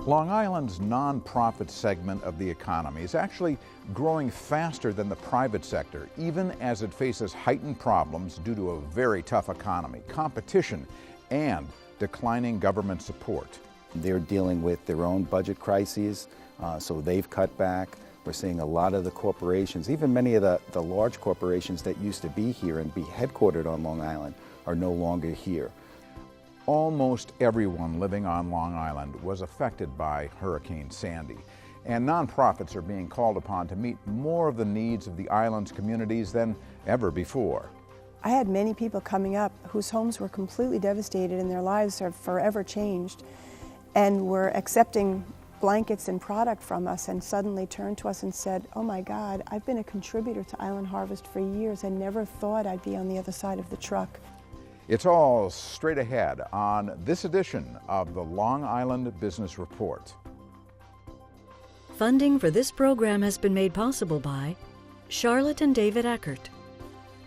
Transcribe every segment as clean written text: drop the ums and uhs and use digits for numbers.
Long Island's nonprofit segment of the economy is actually growing faster than the private sector, even as it faces heightened problems due to a very tough economy, competition, and declining government support. They're dealing with their own budget crises, so they've cut back. We're seeing a lot of the corporations, even many of the large corporations that used to be here and be headquartered on Long Island, are no longer here. Almost everyone living on Long Island was affected by Hurricane Sandy, and nonprofits are being called upon to meet more of the needs of the island's communities than ever before. I had many people coming up whose homes were completely devastated and their lives have forever changed, and were accepting blankets and product from us and suddenly turned to us and said, "Oh my God, I've been a contributor to Island Harvest for years. I never thought I'd be on the other side of the truck." It's all straight ahead on this edition of the Long Island Business Report. Funding for this program has been made possible by Charlotte and David Eckert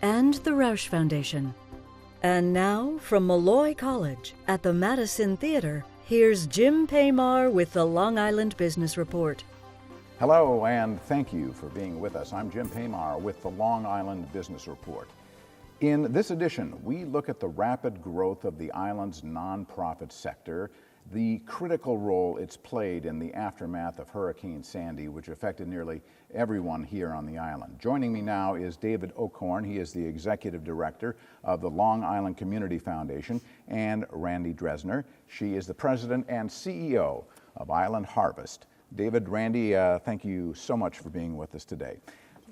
and the Roush Foundation. And now, from Molloy College at the Madison Theater, here's Jim Paymar with the Long Island Business Report. Hello, and thank you for being with us. I'm Jim Paymar with the Long Island Business Report. In this edition, we look at the rapid growth of the island's nonprofit sector, the critical role it's played in the aftermath of Hurricane Sandy, which affected nearly everyone here on the island. Joining me now is David Okorn. He is the Executive Director of the Long Island Community Foundation, and Randi Dresner. She is the President and CEO of Island Harvest. David, Randi, thank you so much for being with us today.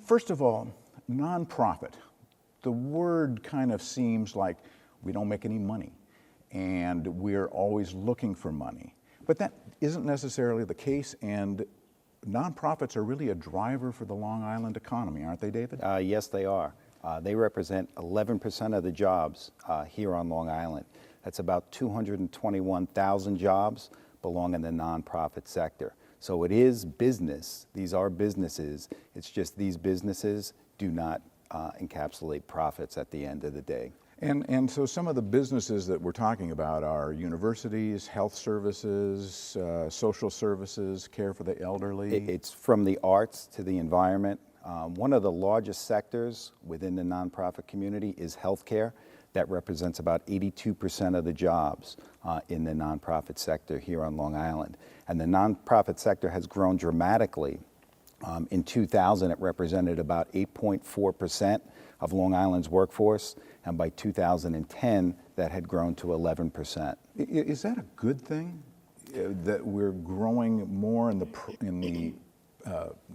First of all, nonprofit. The word kind of seems like we don't make any money and we're always looking for money. But that isn't necessarily the case, and nonprofits are really a driver for the Long Island economy, aren't they, David? Yes, they are. They represent 11% of the jobs here on Long Island. That's about 221,000 jobs belong in the nonprofit sector. So it is business. These are businesses. It's just these businesses do not encapsulate profits at the end of the day. And so some of the businesses that we're talking about are universities, health services, social services, care for the elderly. It's from the arts to the environment. One of the largest sectors within the nonprofit community is healthcare. That represents about 82% of the jobs in the nonprofit sector here on Long Island. And the nonprofit sector has grown dramatically. In 2000, it represented about 8.4% of Long Island's workforce, and by 2010, that had grown to 11%. Is that a good thing, that we're growing more in the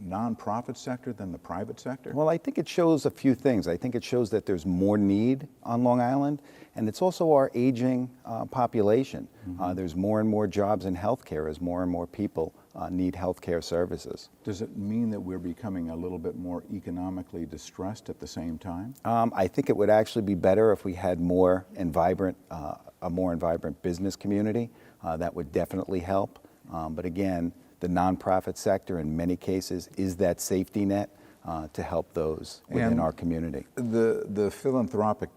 nonprofit sector than the private sector? Well, I think it shows a few things. I think it shows that there's more need on Long Island, and it's also our aging population. Mm-hmm. There's more and more jobs in healthcare as more and more people need healthcare services. Does it mean that we're becoming a little bit more economically distressed at the same time? I think it would actually be better if we had a more vibrant business community. That would definitely help. But again, the nonprofit sector in many cases is that safety net to help those within our community. The philanthropic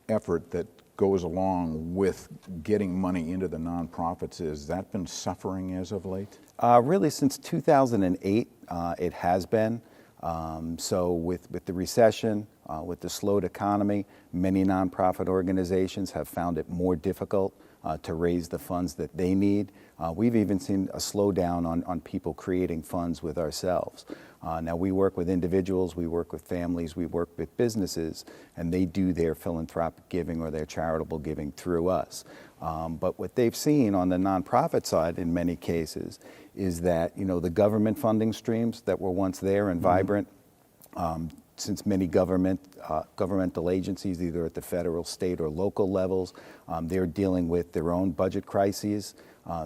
effort that goes along with getting money into the nonprofits, has that been suffering as of late? Really since 2008, it has been. So with the recession, with the slowed economy, many nonprofit organizations have found it more difficult to raise the funds that they need. We've even seen a slowdown on people creating funds with ourselves. Now we work with individuals, we work with families, we work with businesses, and they do their philanthropic giving or their charitable giving through us. But what they've seen on the nonprofit side in many cases is that, the government funding streams that were once there and vibrant, since many governmental agencies, either at the federal, state, or local levels, they're dealing with their own budget crises,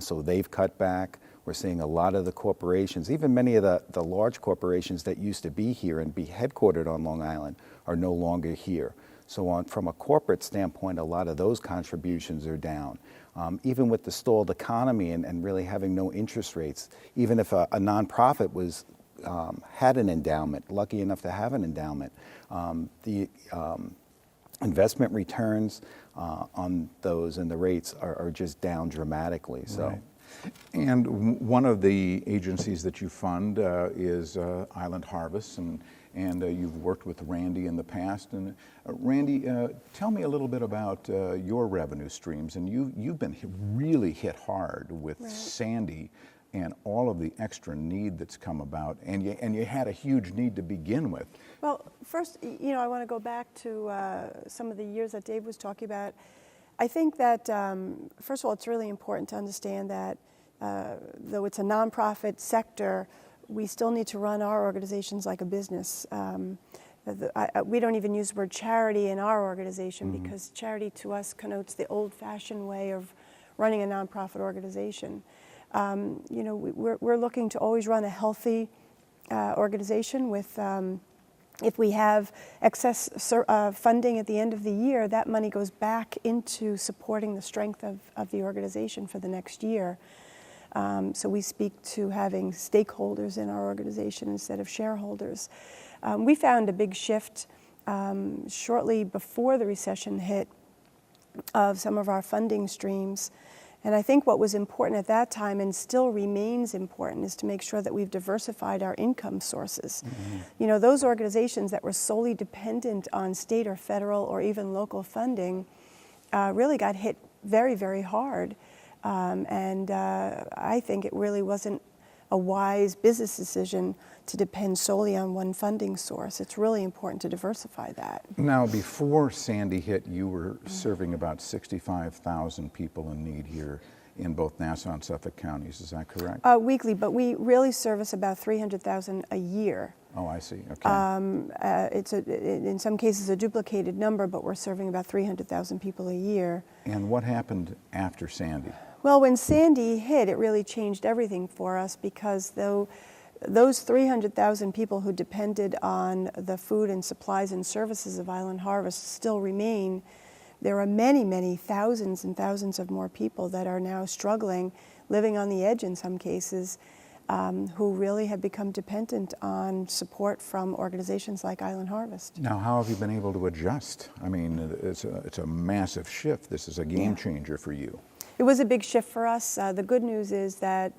so they've cut back. We're seeing a lot of the corporations, even many of the large corporations that used to be here and be headquartered on Long Island, are no longer here. So from a corporate standpoint, a lot of those contributions are down. Even with the stalled economy and really having no interest rates, even if a nonprofit had an endowment, lucky enough to have an endowment, the investment returns on those and the rates are just down dramatically. So. Right. And one of the agencies that you fund is Island Harvest, and you've worked with Randi in the past. And Randi, tell me a little bit about your revenue streams. And you've been really hit hard with Sandy and all of the extra need that's come about, and you had a huge need to begin with. Well, first, I want to go back to some of the years that Dave was talking about. I think that, first of all, it's really important to understand that though it's a nonprofit sector, we still need to run our organizations like a business. We don't even use the word charity in our organization because charity to us connotes the old-fashioned way of running a nonprofit organization. We're looking to always run a healthy organization with, if we have excess funding at the end of the year, that money goes back into supporting the strength of the organization for the next year. So we speak to having stakeholders in our organization instead of shareholders. We found a big shift shortly before the recession hit of some of our funding streams. And I think what was important at that time and still remains important is to make sure that we've diversified our income sources. Those organizations that were solely dependent on state or federal or even local funding really got hit very, very hard. I think it really wasn't a wise business decision to depend solely on one funding source. It's really important to diversify that. Now, before Sandy hit, you were serving about 65,000 people in need here in both Nassau and Suffolk counties. Is that correct? Weekly, but we really service about 300,000 a year. Oh, I see. Okay. It's in some cases a duplicated number, but we're serving about 300,000 people a year. And what happened after Sandy? Well, when Sandy hit, it really changed everything for us because though those 300,000 people who depended on the food and supplies and services of Island Harvest still remain, there are many, many thousands and thousands of more people that are now struggling, living on the edge in some cases, who really have become dependent on support from organizations like Island Harvest. Now, how have you been able to adjust? I mean, it's a massive shift. This is a game changer for you. It was a big shift for us. The good news is that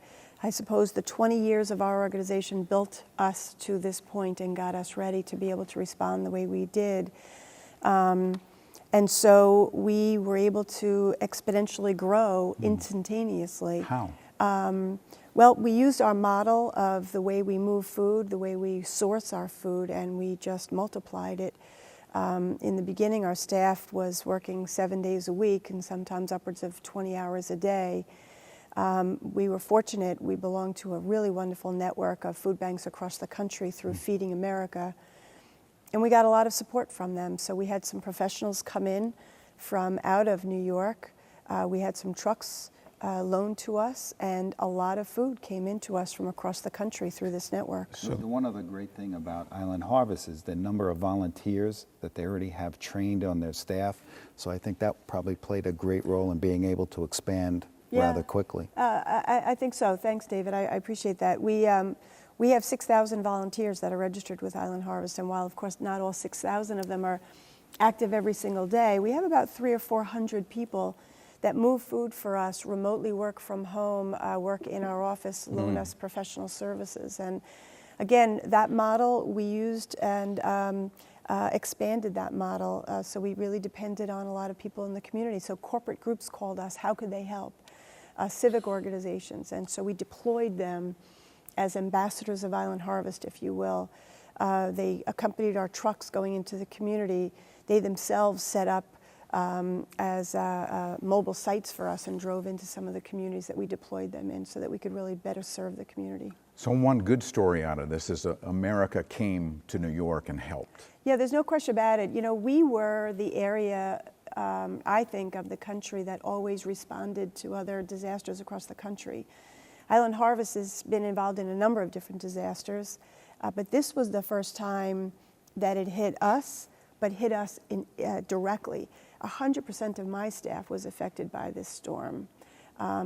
I suppose the 20 years of our organization built us to this point and got us ready to be able to respond the way we did. And so we were able to exponentially grow instantaneously. How? Well, we used our model of the way we move food, the way we source our food, and we just multiplied it. In the beginning, our staff was working 7 days a week and sometimes upwards of 20 hours a day. We were fortunate. We belonged to a really wonderful network of food banks across the country through Feeding America. And we got a lot of support from them. So we had some professionals come in from out of New York. We had some trucks loaned to us, and a lot of food came into us from across the country through this network. So one other great thing about Island Harvest is the number of volunteers that they already have trained on their staff. So I think that probably played a great role in being able to expand rather quickly. I think so. Thanks, David. I appreciate that. We have 6,000 volunteers that are registered with Island Harvest, and while, of course, not all 6,000 of them are active every single day, we have about 300 or 400 people that move food for us, remotely work from home, work in our office, loan us professional services. And again, that model we used and expanded that model. So we really depended on a lot of people in the community. So corporate groups called us, how could they help? Civic organizations. And so we deployed them as ambassadors of Island Harvest, if you will. They accompanied our trucks going into the community. They themselves set up as mobile sites for us and drove into some of the communities that we deployed them in so that we could really better serve the community. So one good story out of this is America came to New York and helped. Yeah, there's no question about it. You know, we were the area, I think, of the country that always responded to other disasters across the country. Island Harvest has been involved in a number of different disasters, but this was the first time that it hit us, but hit us directly. 100% of my staff was affected by this storm.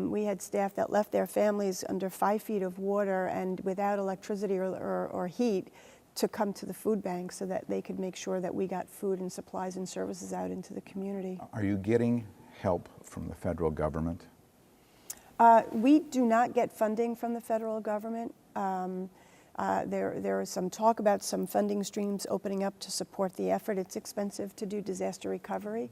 We had staff that left their families under 5 feet of water and without electricity or heat to come to the food bank so that they could make sure that we got food and supplies and services out into the community. Are you getting help from the federal government? We do not get funding from the federal government. There is some talk about some funding streams opening up to support the effort. It's expensive to do disaster recovery.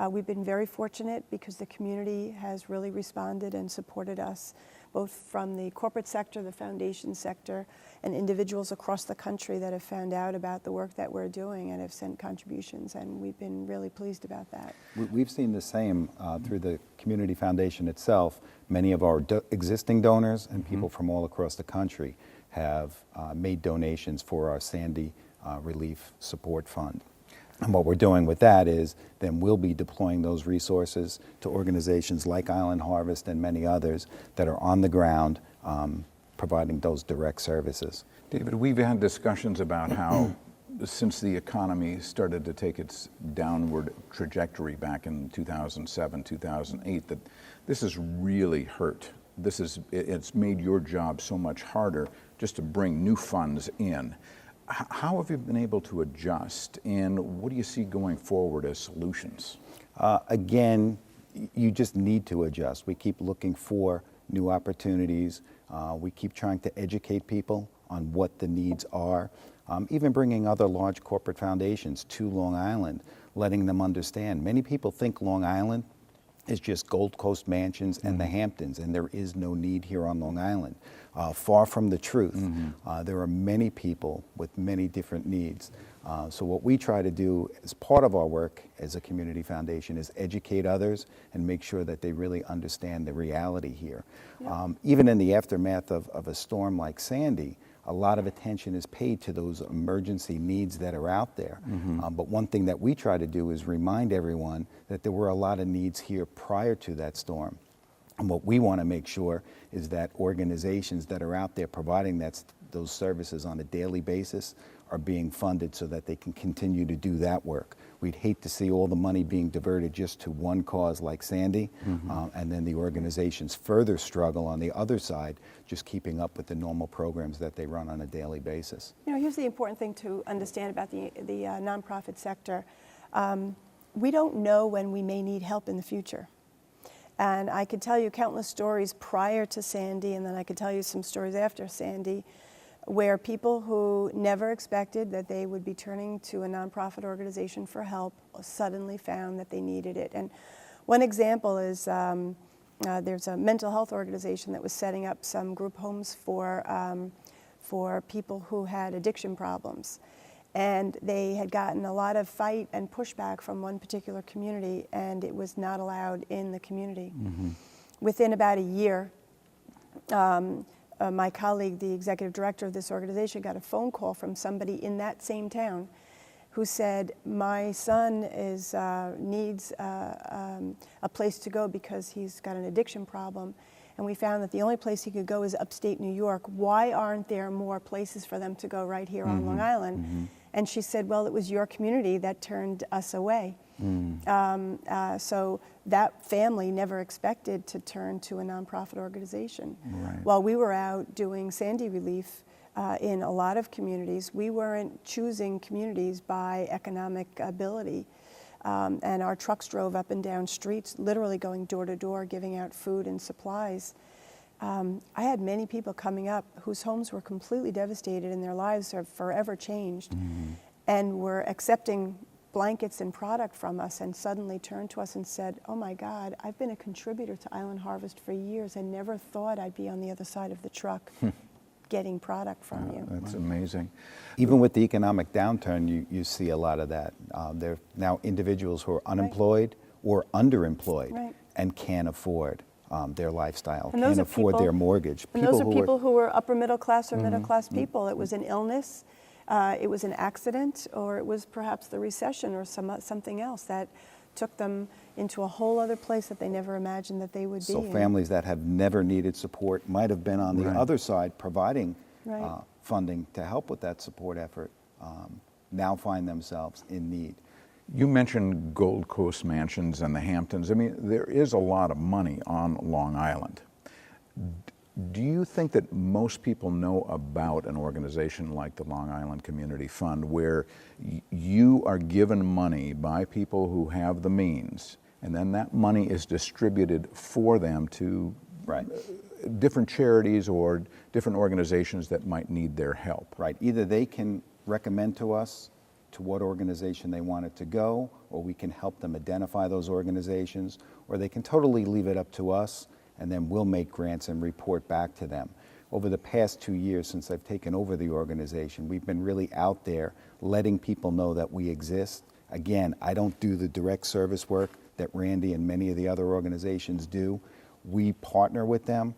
We've been very fortunate because the community has really responded and supported us, both from the corporate sector, the foundation sector, and individuals across the country that have found out about the work that we're doing and have sent contributions, and we've been really pleased about that. We've seen the same through the community foundation itself. Many of our existing donors and people from all across the country have made donations for our Sandy Relief Support Fund. And what we're doing with that is then we'll be deploying those resources to organizations like Island Harvest and many others that are on the ground providing those direct services. David, we've had discussions about how since the economy started to take its downward trajectory back in 2007, 2008, that this has really hurt. It's made your job so much harder just to bring new funds in. How have you been able to adjust, and what do you see going forward as solutions? Again, you just need to adjust. We keep looking for new opportunities. We keep trying to educate people on what the needs are. Even bringing other large corporate foundations to Long Island, letting them understand. Many people think Long Island is just Gold Coast mansions and the Hamptons, and there is no need here on Long Island. Far from the truth. There are many people with many different needs. So what we try to do as part of our work as a community foundation is educate others and make sure that they really understand the reality here. Even in the aftermath of a storm like Sandy, a lot of attention is paid to those emergency needs that are out there. But one thing that we try to do is remind everyone that there were a lot of needs here prior to that storm. And what we want to make sure is that organizations that are out there providing those services on a daily basis are being funded so that they can continue to do that work. We'd hate to see all the money being diverted just to one cause like Sandy, and then the organizations further struggle on the other side, just keeping up with the normal programs that they run on a daily basis. You know, here's the important thing to understand about the nonprofit sector. We don't know when we may need help in the future. And I could tell you countless stories prior to Sandy, and then I could tell you some stories after Sandy, where people who never expected that they would be turning to a nonprofit organization for help suddenly found that they needed it. And one example is there's a mental health organization that was setting up some group homes for people who had addiction problems. And they had gotten a lot of fight and pushback from one particular community, and it was not allowed in the community. Within about a year, my colleague, the executive director of this organization, got a phone call from somebody in that same town who said, my son needs a place to go because he's got an addiction problem. And we found that the only place he could go is upstate New York. Why aren't there more places for them to go right here on Long Island? And she said, well, it was your community that turned us away. So that family never expected to turn to a nonprofit organization. While we were out doing Sandy relief in a lot of communities, we weren't choosing communities by economic ability. And our trucks drove up and down streets, literally going door to door, giving out food and supplies. I had many people coming up whose homes were completely devastated and their lives are forever changed, and were accepting blankets and product from us and suddenly turned to us and said, oh my God, I've been a contributor to Island Harvest for years and never thought I'd be on the other side of the truck getting product from you. That's amazing. Even with the economic downturn, you see a lot of that. There are now individuals who are unemployed or underemployed and can't afford their lifestyle, can't afford their mortgage. And those are people who were upper middle class or middle class people. It was an illness, it was an accident, or it was perhaps the recession or something else that took them into a whole other place that they never imagined that they would be in. So families that have never needed support might have been on the other side providing funding to help with that support effort, now find themselves in need. You mentioned Gold Coast mansions and the Hamptons. I mean, there is a lot of money on Long Island. Do you think that most people know about an organization like the Long Island Community Fund, where you are given money by people who have the means, and then that money is distributed for them to Right. different charities or different organizations that might need their help. Right. Either they can recommend to us to what organization they want it to go, or we can help them identify those organizations, or they can totally leave it up to us, and then we'll make grants and report back to them. Over the past 2 years since I've taken over the organization, we've been really out there letting people know that we exist. Again, I don't do the direct service work that Randy and many of the other organizations do. We partner with them.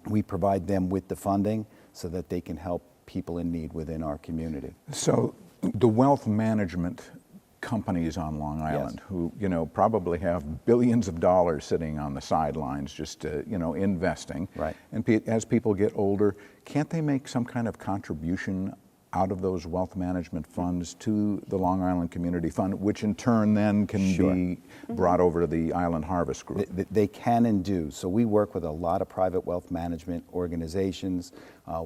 We provide them with the funding so that they can help people in need within our community. So the wealth management companies on Long Island, Yes. who, you know, probably have billions of dollars sitting on the sidelines just, you know, investing. Right. And as people get older, can't they make some kind of contribution out of those wealth management funds to the Long Island Community Fund, which in turn then can Sure. be brought over to the Island Harvest Group? They can and do. So we work with a lot of private wealth management organizations.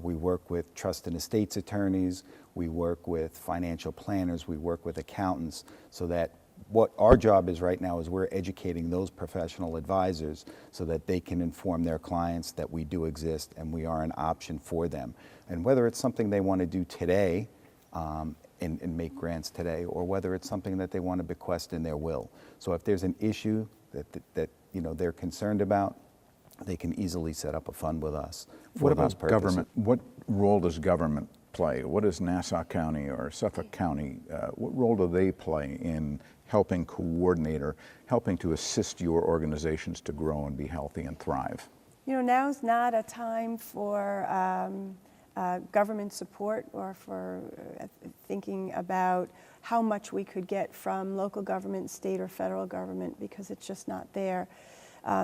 We work with trust and estates attorneys. We work with financial planners. We work with accountants, so that what our job is right now is we're educating those professional advisors so that they can inform their clients that we do exist and we are an option for them. And whether it's something they want to do today and make grants today, or whether it's something that they want to bequest in their will. So if there's an issue that you know they're concerned about, they can easily set up a fund with us for What those about purposes. government? What role does government play? What does Nassau County or Suffolk County, what role do they play in helping coordinate or helping to assist your organizations to grow and be healthy and thrive? You know, now's not a time for government support or for thinking about how much we could get from local government, state or federal government, because it's just not there.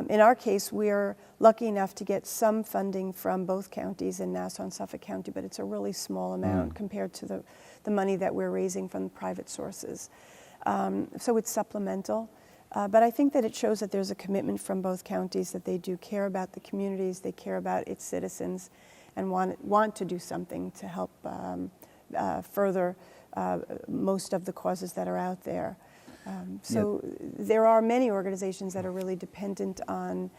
In our case, we're lucky enough to get some funding from both counties, in Nassau and Suffolk County, but it's a really small amount compared to the money that we're raising from private sources. So it's supplemental. But I think that it shows that there's a commitment from both counties, that they do care about the communities, they care about its citizens, and want to do something to help further most of the causes that are out there. So there are many organizations that are really dependent on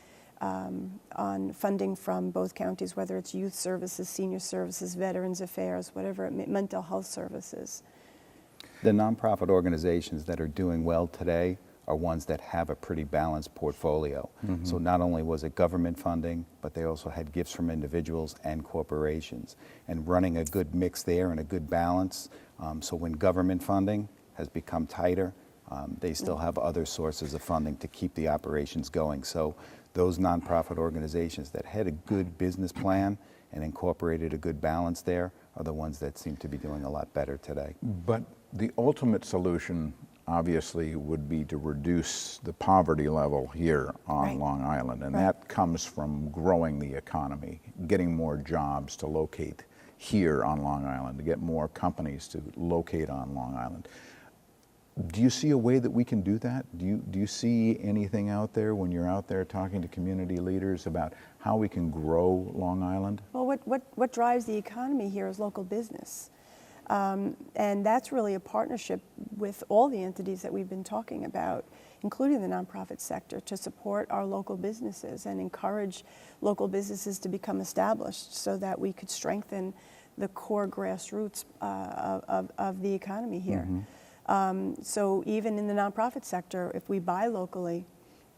funding from both counties, whether it's youth services, senior services, veterans affairs, whatever it may, mental health services. The nonprofit organizations that are doing well today are ones that have a pretty balanced portfolio. So not only was it government funding, but they also had gifts from individuals and corporations. And running a good mix there and a good balance, so when government funding has become tighter, they still have other sources of funding to keep the operations going. So those nonprofit organizations that had a good business plan and incorporated a good balance there are the ones that seem to be doing a lot better today. But the ultimate solution obviously would be to reduce the poverty level here on Long Island, and that comes from growing the economy, getting more jobs to locate here on Long Island, to get more companies to locate on Long Island. Do you see a way that we can do that? Do you see anything out there when you're out there talking to community leaders about how we can grow Long Island? Well, what drives the economy here is local business. And that's really a partnership with all the entities that we've been talking about, including the nonprofit sector, to support our local businesses and encourage local businesses to become established so that we could strengthen the core grassroots of the economy here. So even in the nonprofit sector, if we buy locally,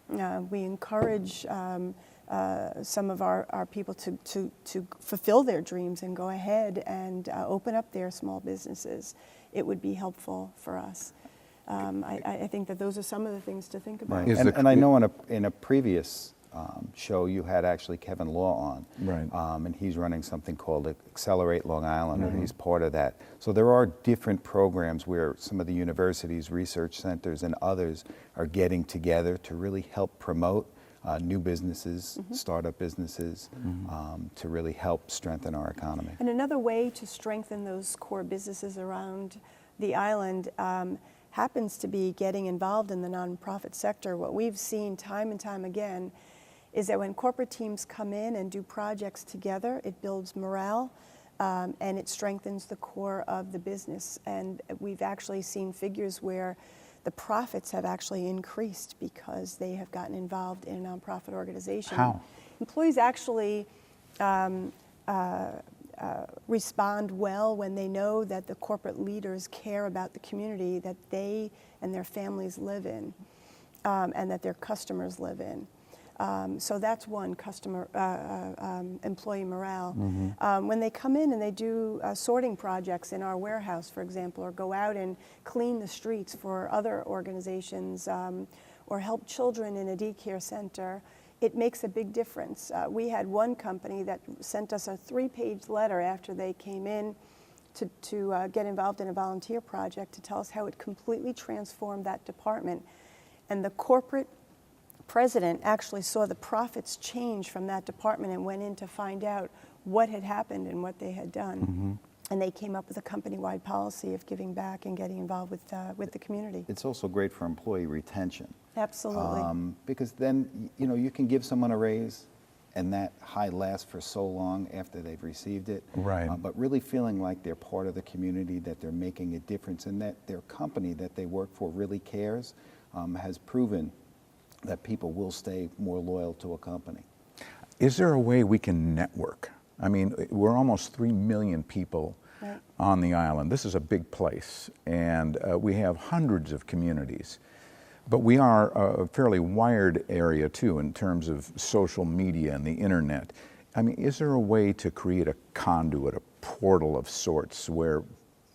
we encourage some of our people to fulfill their dreams and go ahead and open up their small businesses. It would be helpful for us. I think that those are some of the things to think about. Right. And I know in a previous show you had actually Kevin Law on. Right. And he's running something called Accelerate Long Island, and he's part of that. So there are different programs where some of the universities, research centers, and others are getting together to really help promote new businesses, startup businesses, to really help strengthen our economy. And another way to strengthen those core businesses around the island happens to be getting involved in the nonprofit sector. What we've seen time and time again is that when corporate teams come in and do projects together, it builds morale and it strengthens the core of the business. And we've actually seen figures where the profits have actually increased because they have gotten involved in a nonprofit organization. How? employees actually respond well when they know that the corporate leaders care about the community that they and their families live in, and that their customers live in. So that's one, employee morale. When they come in and they do sorting projects in our warehouse, for example, or go out and clean the streets for other organizations, or help children in a daycare center, it makes a big difference. We had one company that sent us a 3-page letter after they came in to get involved in a volunteer project to tell us how it completely transformed that department. And the corporate president actually saw the profits change from that department and went in to find out what had happened and what they had done. And they came up with a company-wide policy of giving back and getting involved with the community. It's also great for employee retention. Absolutely. Because then, you can give someone a raise and that high lasts for so long after they've received it. Right. But really feeling like they're part of the community, that they're making a difference, and that their company that they work for really cares, has proven that people will stay more loyal to a company. Is there a way we can network? I mean, we're almost 3 million people on the island. This is a big place, and we have hundreds of communities. But we are a fairly wired area, too, in terms of social media and the internet. I mean, is there a way to create a conduit, a portal of sorts, where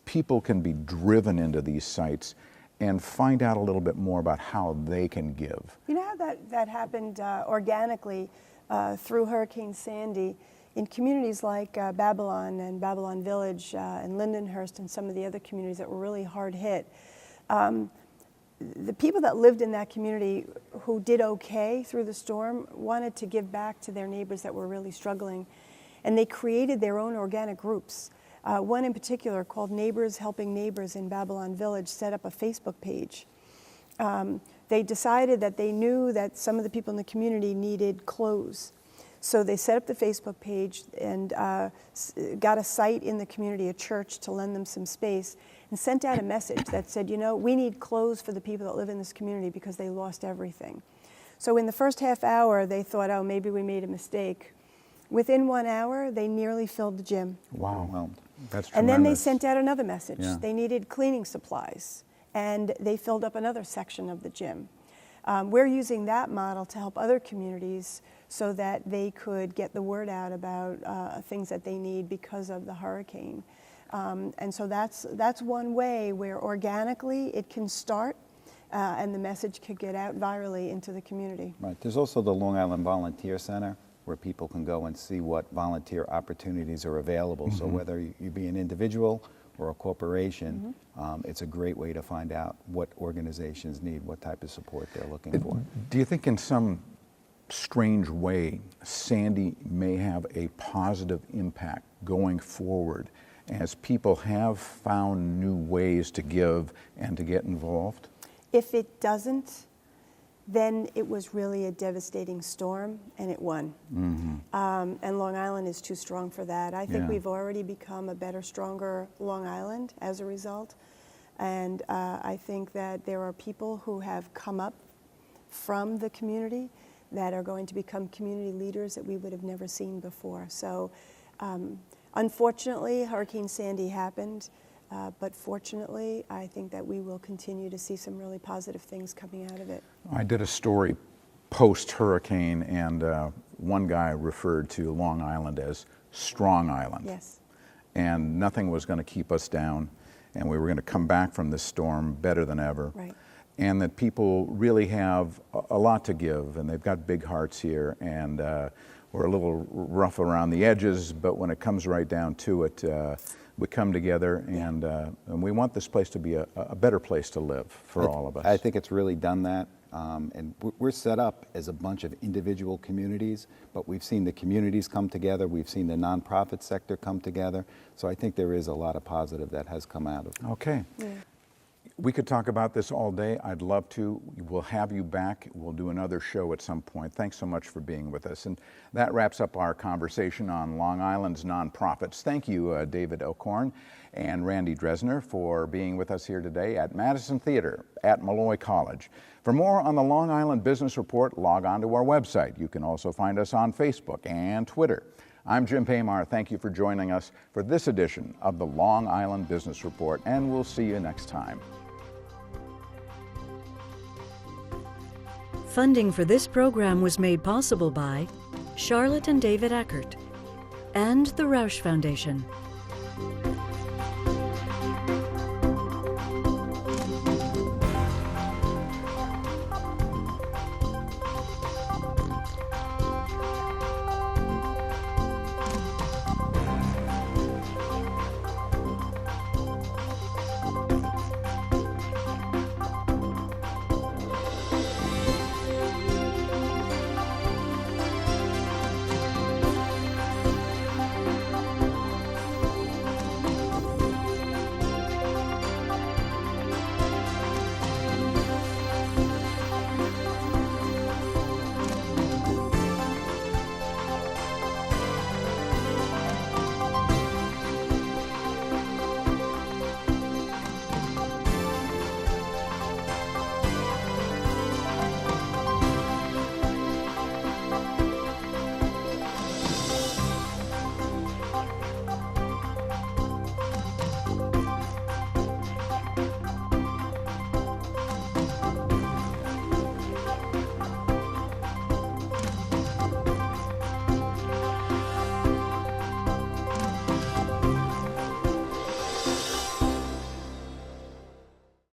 people can be driven into these sites and find out a little bit more about how they can give? You know how that happened organically through Hurricane Sandy in communities like Babylon and Babylon Village and Lindenhurst and some of the other communities that were really hard hit. The people that lived in that community who did okay through the storm wanted to give back to their neighbors that were really struggling, and they created their own organic groups. One in particular, called Neighbors Helping Neighbors in Babylon Village, set up a Facebook page. They decided that they knew that some of the people in the community needed clothes. So they set up the Facebook page and got a site in the community, a church, to lend them some space, and sent out a message that said, we need clothes for the people that live in this community because they lost everything. So in the first half hour, they thought, oh, maybe we made a mistake. Within 1 hour, they nearly filled the gym. Wow, that's tremendous. And then they sent out another message. Yeah. They needed cleaning supplies, and they filled up another section of the gym. We're using that model to help other communities so that they could get the word out about things that they need because of the hurricane. And so that's one way where organically it can start, and the message could get out virally into the community. Right. There's also the Long Island Volunteer Center, where people can go and see what volunteer opportunities are available. So whether you be an individual or a corporation, it's a great way to find out what organizations need, what type of support they're looking for. Do you think in some strange way Sandy may have a positive impact going forward as people have found new ways to give and to get involved? If it doesn't, then it was really a devastating storm, and it won. And Long Island is too strong for that. I think we've already become a better, stronger Long Island as a result. And I think that there are people who have come up from the community that are going to become community leaders that we would have never seen before. So unfortunately, Hurricane Sandy happened. But fortunately, I think that we will continue to see some really positive things coming out of it. I did a story post-hurricane, and one guy referred to Long Island as Strong Island. Yes. And nothing was going to keep us down, and we were going to come back from this storm better than ever. Right. And that people really have a lot to give, and they've got big hearts here, and we're a little rough around the edges, but when it comes right down to it, we come together, and we want this place to be a better place to live for all of us. I think it's really done that. And we're set up as a bunch of individual communities, but we've seen the communities come together. We've seen the nonprofit sector come together. So I think there is a lot of positive that has come out of it. Okay. Yeah. We could talk about this all day. I'd love to. We'll have you back. We'll do another show at some point. Thanks so much for being with us. And that wraps up our conversation on Long Island's nonprofits. Thank you, David Okorn and Randi Dresner, for being with us here today at Madison Theater at Molloy College. For more on the Long Island Business Report, log on to our website. You can also find us on Facebook and Twitter. I'm Jim Paymar. Thank you for joining us for this edition of the Long Island Business Report, and we'll see you next time. Funding for this program was made possible by Charlotte and David Eckert and the Roush Foundation.